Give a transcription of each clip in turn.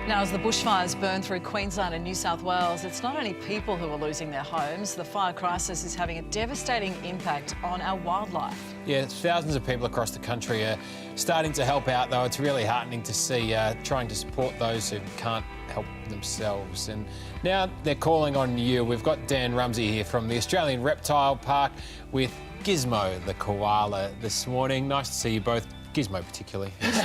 Now, as the bushfires burn through Queensland and New South Wales, it's not only people who are losing their homes. The fire crisis is having a devastating impact on our wildlife. Yeah, thousands of people across the country are starting to help out, though. It's really heartening to see trying to support those who can't help themselves. And now they're calling on you. We've got Dan Rumsey here from the Australian Reptile Park with Gizmo, the koala, this morning. Nice to see you both. Gizmo particularly. It's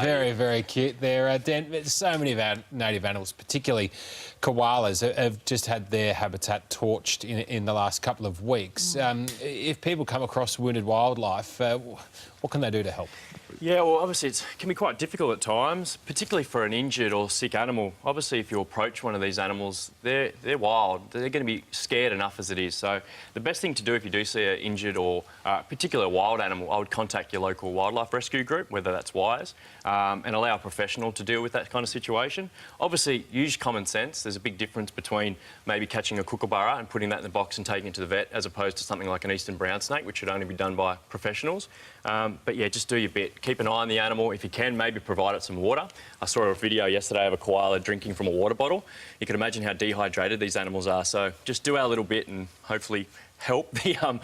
very, very cute there. Dan, so many of our native animals, particularly koalas, have just had their habitat torched in the last couple of weeks. If people come across wounded wildlife, what can they do to help? Yeah, well, obviously it can be quite difficult at times, particularly for an injured or sick animal. Obviously, if you approach one of these animals, they're wild. They're going to be scared enough as it is. So the best thing to do if you do see an injured or particular wild animal, I would contact your local wildlife rescue group, whether that's WISE, and allow a professional to deal with that kind of situation. Obviously, use common sense. There's a big difference between maybe catching a kookaburra and putting that in the box and taking it to the vet, as opposed to something like an eastern brown snake, which should only be done by professionals. But yeah, just do your bit. Keep an eye on the animal. If you can, maybe provide it some water. I saw a video yesterday of a koala drinking from a water bottle. You can imagine how dehydrated these animals are. So just do our little bit and hopefully help the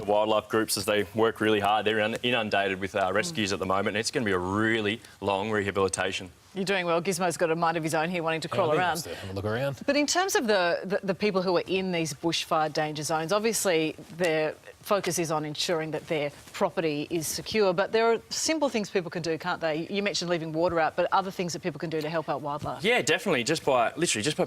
wildlife groups as they work really hard. They're inundated with rescues at the moment, and it's going to be a really long rehabilitation. You're doing well. Gizmo's got a mind of his own here, wanting to crawl around. Have a look around. But in terms of the people who are in these bushfire danger zones, obviously their focus is on ensuring that their property is secure, but there are simple things people can do, can't they? You mentioned leaving water out, but other things that people can do to help out wildlife. Yeah, definitely. Just by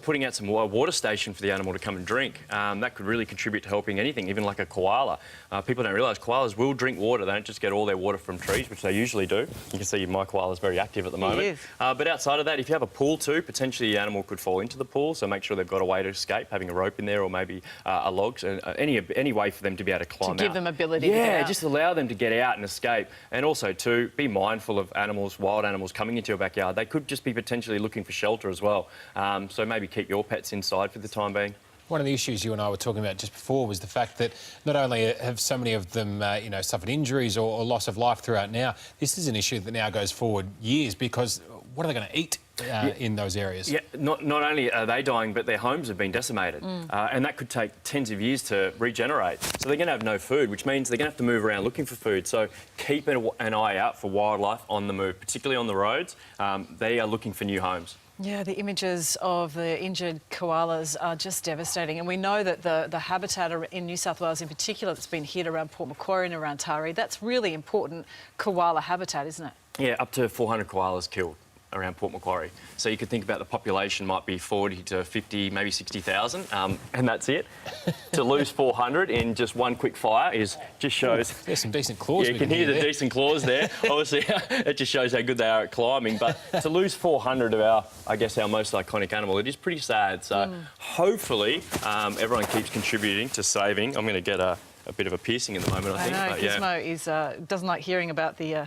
putting out some water station for the animal to come and drink. That could really contribute to helping anything, even like a koala. People don't realise koalas will drink water. They don't just get all their water from trees, which they usually do. You can see my koala's very active at the moment. He is. But outside of that, if you have a pool too, potentially the animal could fall into the pool, so make sure they've got a way to escape, having a rope in there or maybe a log, any way for them to be able to climb out. To give them ability to get out. Just allow them to get out and escape. And also, too, be mindful of animals, wild animals coming into your backyard. They could just be potentially looking for shelter as well. So maybe keep your pets inside for the time being. One of the issues you and I were talking about just before was the fact that not only have so many of them, suffered injuries or loss of life throughout now, this is an issue that now goes forward years, because what are they going to eat in those areas? Yeah, not only are they dying, but their homes have been decimated. And that could take tens of years to regenerate. So they're going to have no food, which means they're going to have to move around looking for food. So keep an eye out for wildlife on the move, particularly on the roads. They are looking for new homes. Yeah, the images of the injured koalas are just devastating. And we know that the habitat in New South Wales in particular that's been hit around Port Macquarie and around Taree, that's really important koala habitat, isn't it? Yeah, up to 400 koalas killed around Port Macquarie. So you could think about the population might be 40 to 50, maybe 60,000, and that's it. To lose 400 in just one quick fire just shows... There's some decent claws. Yeah, you can hear the decent claws there. Obviously, it just shows how good they are at climbing. But to lose 400 of our most iconic animal, it is pretty sad. So hopefully everyone keeps contributing to saving. I'm going to get a bit of a piercing in the moment, I think. I know, but, Gizmo doesn't like hearing about the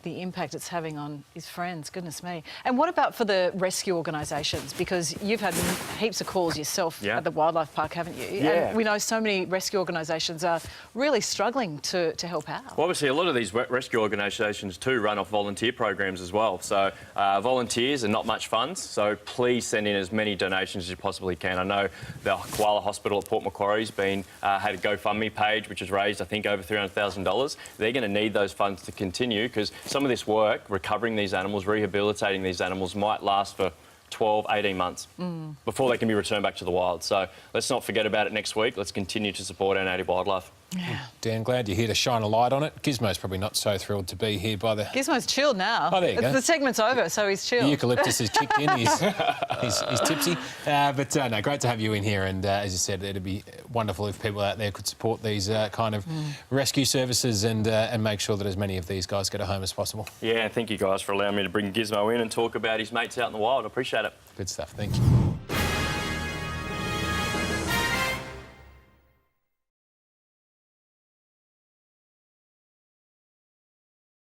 impact it's having on his friends, goodness me. And what about for the rescue organisations? Because you've had heaps of calls yourself at the wildlife park, haven't you? Yeah. And we know so many rescue organisations are really struggling to help out. Well, obviously, a lot of these rescue organisations too run off volunteer programs as well. So volunteers are not much funds, so please send in as many donations as you possibly can. I know the Koala Hospital at Port Macquarie's had a GoFundMe page, which has raised, I think, over $300,000. They're going to need those funds to continue, because some of this work, recovering these animals, rehabilitating these animals, might last for 12, 18 months before they can be returned back to the wild. So let's not forget about it next week. Let's continue to support our native wildlife. Yeah. Dan, glad you're here to shine a light on it. Gizmo's probably not so thrilled to be here by the... Gizmo's chilled now. Oh, there you go. The segment's over, so he's chilled. The eucalyptus has kicked in. He's tipsy. But no, great to have you in here. And as you said, it'd be wonderful if people out there could support these kind of rescue services and make sure that as many of these guys get a home as possible. Yeah, thank you guys for allowing me to bring Gizmo in and talk about his mates out in the wild. I appreciate it. Good stuff. Thank you.